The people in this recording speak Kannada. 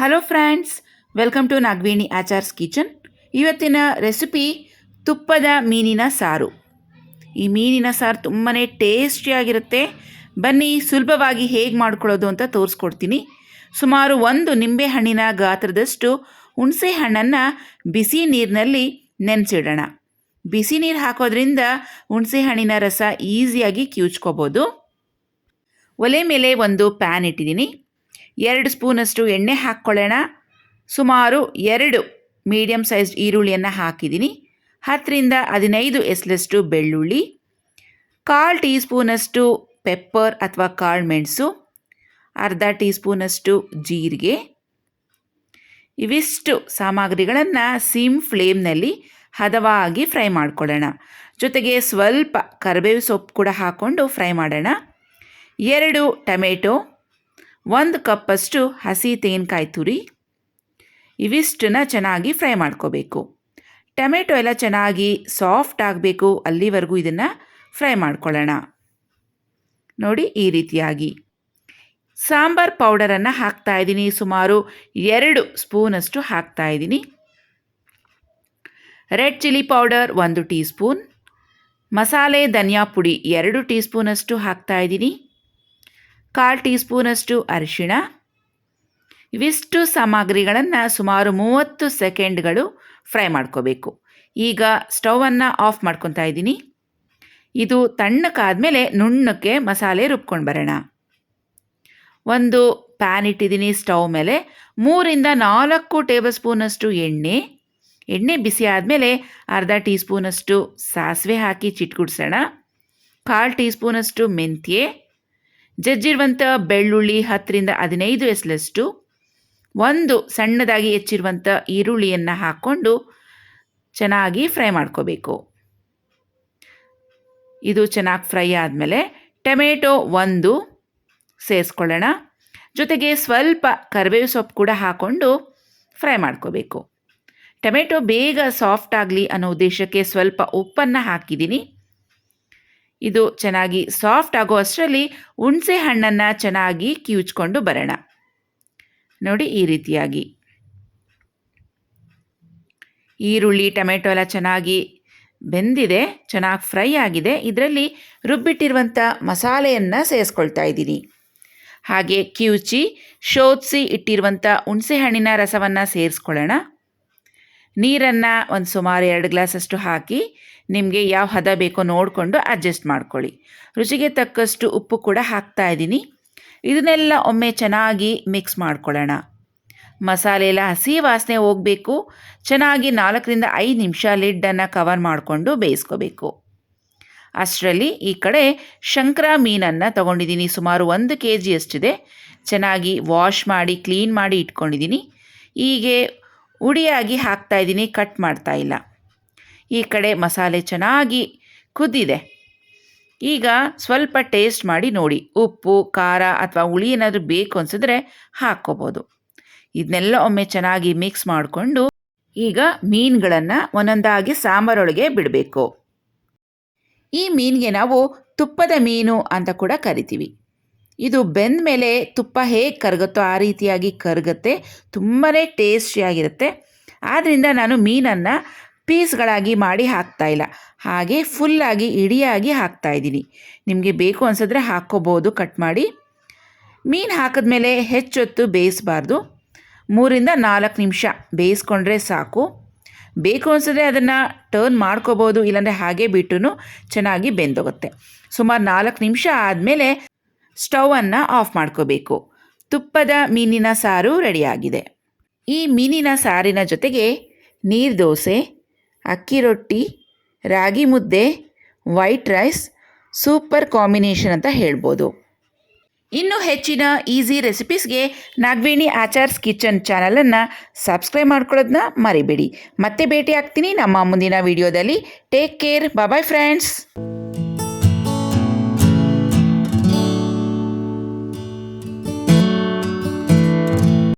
Hello friends, welcome to Nagaveni Achar's kitchen. ಇವತ್ತಿನ ರೆಸಿಪಿ ತುಪ್ಪದ ಮೀನಿನ ಸಾರು. ಈ ಮೀನಿನ ಸಾರು ತುಂಬಾ ಟೇಸ್ಟಿಯಾಗಿರುತ್ತೆ. ಬನ್ನಿ ಸುಲಭವಾಗಿ ಹೇಗೆ ಮಾಡ್ಕೊಳ್ಳೋದು ಅಂತ ತೋರಿಸ್ಕೊಡ್ತೀನಿ. ಸುಮಾರು 1 ನಿಂಬೆಹಣ್ಣಿನ ಗಾತ್ರದಷ್ಟು ಹುಣಸೆ ಹಣ್ಣನ್ನು ಬಿಸಿ ನೀರಿನಲ್ಲಿ ನೆನೆಸಿಡೋಣ. ಬಿಸಿ ನೀರು ಹಾಕೋದ್ರಿಂದ ಹುಣಸೆ ಹಣ್ಣಿನ ರಸ ಈಸಿಯಾಗಿ ಕಿವುಚ್ಕೋಬೋದು. ಒಲೆ ಮೇಲೆ ಒಂದು ಪ್ಯಾನ್ ಇಟ್ಟಿದ್ದೀನಿ. 2 ಸ್ಪೂನಷ್ಟು ಎಣ್ಣೆ ಹಾಕ್ಕೊಳ್ಳೋಣ. ಸುಮಾರು 2 ಮೀಡಿಯಮ್ ಸೈಜ್ಡ್ ಈರುಳ್ಳಿಯನ್ನು ಹಾಕಿದ್ದೀನಿ. 10ರಿಂದ 15 ಎಸಳಷ್ಟು ಬೆಳ್ಳುಳ್ಳಿ, 1/4 ಟೀ ಸ್ಪೂನಷ್ಟು ಪೆಪ್ಪರ್ ಅಥವಾ ಕಾಳು ಮೆಣಸು, ಅರ್ಧ ಟೀ ಸ್ಪೂನಷ್ಟು ಜೀರಿಗೆ. ಇವಿಷ್ಟು ಸಾಮಗ್ರಿಗಳನ್ನು ಸಿಮ್ ಫ್ಲೇಮ್ನಲ್ಲಿ ಹದವಾಗಿ ಫ್ರೈ ಮಾಡ್ಕೊಳ್ಳೋಣ. ಜೊತೆಗೆ ಸ್ವಲ್ಪ ಕರಿಬೇವು ಸೊಪ್ಪು ಕೂಡ ಹಾಕ್ಕೊಂಡು ಫ್ರೈ ಮಾಡೋಣ. 2 ಟೊಮೆಟೊ, 1 ಕಪ್ಪಷ್ಟು ಹಸಿ ತೆಂಗಿನಕಾಯಿ ತುರಿ, ಇವಿಷ್ಟನ್ನು ಚೆನ್ನಾಗಿ ಫ್ರೈ ಮಾಡ್ಕೋಬೇಕು. ಟೊಮೆಟೊ ಎಲ್ಲ ಚೆನ್ನಾಗಿ ಸಾಫ್ಟ್ ಆಗಬೇಕು, ಅಲ್ಲಿವರೆಗೂ ಇದನ್ನು ಫ್ರೈ ಮಾಡ್ಕೊಳ್ಳೋಣ. ನೋಡಿ, ಈ ರೀತಿಯಾಗಿ ಸಾಂಬಾರ್ ಪೌಡರನ್ನು ಹಾಕ್ತಾಯಿದ್ದೀನಿ. ಸುಮಾರು 2 ಸ್ಪೂನಷ್ಟು ಹಾಕ್ತಾಯಿದ್ದೀನಿ. Red chilli powder 1 tea spoon, ಮಸಾಲೆ ಧನಿಯಾ ಪುಡಿ 2 ಟೀ ಸ್ಪೂನಷ್ಟು ಹಾಕ್ತಾಯಿದ್ದೀನಿ. 1/4 ಟೀ ಸ್ಪೂನಷ್ಟು ಅರಿಶಿಣ. ಇವಿಷ್ಟು ಸಾಮಗ್ರಿಗಳನ್ನು ಸುಮಾರು 30 ಸೆಕೆಂಡ್ಗಳು ಫ್ರೈ ಮಾಡ್ಕೋಬೇಕು. ಈಗ ಸ್ಟವನ್ನು ಆಫ್ ಮಾಡ್ಕೊತಾ ಇದ್ದೀನಿ. ಇದು ತಣ್ಣಕ್ಕಾದಮೇಲೆ ನುಣ್ಣಕ್ಕೆ ಮಸಾಲೆ ರುಬ್ಕೊಂಡು ಬರೋಣ. ಒಂದು ಪ್ಯಾನ್ ಇಟ್ಟಿದ್ದೀನಿ ಸ್ಟವ್ ಮೇಲೆ. 3ರಿಂದ 4 ಟೇಬಲ್ ಸ್ಪೂನಷ್ಟು ಎಣ್ಣೆ ಬಿಸಿ ಆದಮೇಲೆ ಅರ್ಧ ಟೀ ಸ್ಪೂನಷ್ಟು ಸಾಸಿವೆ ಹಾಕಿ ಚಿಟ್ಕುಡ್ಸೋಣ. 1/4 ಟೀ ಸ್ಪೂನಷ್ಟು ಮೆಂತ್ಯೆ, ಜಜ್ಜಿರುವಂಥ ಬೆಳ್ಳುಳ್ಳಿ 10ರಿಂದ 15 ಎಸಳಷ್ಟು, 1 ಸಣ್ಣದಾಗಿ ಹೆಚ್ಚಿರುವಂಥ ಈರುಳ್ಳಿಯನ್ನು ಹಾಕ್ಕೊಂಡು ಚೆನ್ನಾಗಿ ಫ್ರೈ ಮಾಡ್ಕೋಬೇಕು. ಇದು ಚೆನ್ನಾಗಿ ಫ್ರೈ ಆದಮೇಲೆ ಟೊಮೆಟೊ 1 ಸೇರಿಸ್ಕೊಳ್ಳೋಣ. ಜೊತೆಗೆ ಸ್ವಲ್ಪ ಕರಿಬೇವು ಸೊಪ್ಪು ಕೂಡ ಹಾಕ್ಕೊಂಡು ಫ್ರೈ ಮಾಡ್ಕೋಬೇಕು. ಟೊಮೆಟೊ ಬೇಗ ಸಾಫ್ಟ್ ಆಗಲಿ ಅನ್ನೋ ಉದ್ದೇಶಕ್ಕೆ ಸ್ವಲ್ಪ ಉಪ್ಪನ್ನು ಹಾಕಿದ್ದೀನಿ. ಇದು ಚೆನ್ನಾಗಿ ಸಾಫ್ಟ್ ಆಗೋ ಅಷ್ಟರಲ್ಲಿ ಹುಣಸೆ ಹಣ್ಣನ್ನು ಚೆನ್ನಾಗಿ ಕಿವುಚ್ಕೊಂಡು ಬರೋಣ. ನೋಡಿ, ಈ ರೀತಿಯಾಗಿ ಈರುಳ್ಳಿ ಟೊಮೆಟೊ ಎಲ್ಲ ಚೆನ್ನಾಗಿ ಬೆಂದಿದೆ, ಚೆನ್ನಾಗಿ ಫ್ರೈ ಆಗಿದೆ. ಇದರಲ್ಲಿ ರುಬ್ಬಿಟ್ಟಿರುವಂಥ ಮಸಾಲೆಯನ್ನು ಸೇರಿಸ್ಕೊಳ್ತಾ ಇದ್ದೀನಿ. ಹಾಗೆ ಕಿವುಚಿ ಶೋಧಿಸಿ ಇಟ್ಟಿರುವಂಥ ಹುಣಸೆ ಹಣ್ಣಿನ ರಸವನ್ನು ಸೇರಿಸ್ಕೊಳ್ಳೋಣ. ನೀರನ್ನು ಒಂದು ಸುಮಾರು 2 ಗ್ಲಾಸಷ್ಟು ಹಾಕಿ ನಿಮಗೆ ಯಾವ ಹದ ಬೇಕೋ ನೋಡಿಕೊಂಡು ಅಡ್ಜಸ್ಟ್ ಮಾಡ್ಕೊಳ್ಳಿ. ರುಚಿಗೆ ತಕ್ಕಷ್ಟು ಉಪ್ಪು ಕೂಡ ಹಾಕ್ತಾ ಇದ್ದೀನಿ. ಇದನ್ನೆಲ್ಲ ಒಮ್ಮೆ ಚೆನ್ನಾಗಿ ಮಿಕ್ಸ್ ಮಾಡ್ಕೊಳ್ಳೋಣ. ಮಸಾಲೆ ಎಲ್ಲ ಹಸಿ ವಾಸನೆ ಹೋಗಬೇಕು. ಚೆನ್ನಾಗಿ 4ರಿಂದ 5 ನಿಮಿಷ ಲಿಡ್ಡನ್ನು ಕವರ್ ಮಾಡಿಕೊಂಡು ಬೇಯಿಸ್ಕೋಬೇಕು. ಅಷ್ಟರಲ್ಲಿ ಈ ಕಡೆ ಶಂಕರ ಮೀನನ್ನು ತೊಗೊಂಡಿದ್ದೀನಿ. ಸುಮಾರು 1 kg ಅಷ್ಟಿದೆ. ಚೆನ್ನಾಗಿ ವಾಶ್ ಮಾಡಿ ಕ್ಲೀನ್ ಮಾಡಿ ಇಟ್ಕೊಂಡಿದ್ದೀನಿ. ಹೀಗೆ ಉಡಿಯಾಗಿ ಹಾಕ್ತಾಯಿದ್ದೀನಿ, ಕಟ್ ಮಾಡ್ತಾ ಇಲ್ಲ. ಈ ಕಡೆ ಮಸಾಲೆ ಚೆನ್ನಾಗಿ ಕುದ್ದಿದೆ. ಈಗ ಸ್ವಲ್ಪ ಟೇಸ್ಟ್ ಮಾಡಿ ನೋಡಿ. ಉಪ್ಪು, ಖಾರ ಅಥವಾ ಹುಳಿ ಏನಾದರೂ ಬೇಕು ಅನಿಸಿದ್ರೆ ಹಾಕ್ಕೋಬೋದು. ಇದನ್ನೆಲ್ಲ ಒಮ್ಮೆ ಚೆನ್ನಾಗಿ ಮಿಕ್ಸ್ ಮಾಡಿಕೊಂಡು ಈಗ ಮೀನುಗಳನ್ನು ಒಂದೊಂದಾಗಿ ಸಾಂಬಾರೊಳಗೆ ಬಿಡಬೇಕು. ಈ ಮೀನಿಗೆ ನಾವು ತುಪ್ಪದ ಮೀನು ಅಂತ ಕೂಡ ಕರಿತೀವಿ. ಇದು ಬೆಂದ ಮೇಲೆ ತುಪ್ಪ ಹೇಗೆ ಕರಗುತ್ತೋ ಆ ರೀತಿಯಾಗಿ ಕರಗುತ್ತೆ. ತುಂಬಾ ಟೇಸ್ಟಿಯಾಗಿರುತ್ತೆ. ಆದ್ದರಿಂದ ನಾನು ಮೀನನ್ನು ಪೀಸ್ಗಳಾಗಿ ಮಾಡಿ ಹಾಕ್ತಾಯಿಲ್ಲ, ಹಾಗೆ ಫುಲ್ಲಾಗಿ ಇಡಿಯಾಗಿ ಹಾಕ್ತಾಯಿದ್ದೀನಿ. ನಿಮಗೆ ಬೇಕು ಅನಿಸಿದ್ರೆ ಹಾಕ್ಕೋಬೋದು ಕಟ್ ಮಾಡಿ. ಮೀನು ಹಾಕಿದ್ಮೇಲೆ ಹೆಚ್ಚೊತ್ತು ಬೇಯಿಸಬಾರ್ದು. 3ರಿಂದ 4 ನಿಮಿಷ ಬೇಯಿಸ್ಕೊಂಡ್ರೆ ಸಾಕು. ಬೇಕು ಅನಿಸಿದ್ರೆ ಅದನ್ನು ಟರ್ನ್ ಮಾಡ್ಕೋಬೋದು, ಇಲ್ಲಾಂದರೆ ಹಾಗೆ ಬಿಟ್ಟು ಚೆನ್ನಾಗಿ ಬೆಂದೋಗುತ್ತೆ. ಸುಮಾರು 4 ನಿಮಿಷ ಆದಮೇಲೆ ಸ್ಟವನ್ನು ಆಫ್ ಮಾಡ್ಕೋಬೇಕು. ತುಪ್ಪದ ಮೀನಿನ ಸಾರು ರೆಡಿಯಾಗಿದೆ. ಈ ಮೀನಿನ ಸಾರಿನ ಜೊತೆಗೆ ನೀರು ದೋಸೆ, ಅಕ್ಕಿ ರೊಟ್ಟಿ, ರಾಗಿ ಮುದ್ದೆ, ವೈಟ್ ರೈಸ್ ಸೂಪರ್ ಕಾಂಬಿನೇಷನ್ ಅಂತ ಹೇಳ್ಬೋದು. ಇನ್ನೂ ಹೆಚ್ಚಿನ ಈಸಿ ರೆಸಿಪೀಸ್ಗೆ ನಾಗವೇಣಿ ಆಚಾರ್ಸ್ ಕಿಚನ್ ಚಾನಲನ್ನು ಸಬ್ಸ್ಕ್ರೈಬ್ ಮಾಡ್ಕೊಳ್ಳೋದನ್ನ ಮರಿಬೇಡಿ. ಮತ್ತೆ ಭೇಟಿ ಆಗ್ತೀನಿ ನಮ್ಮ ಮುಂದಿನ ವಿಡಿಯೋದಲ್ಲಿ. Take care, bye friends.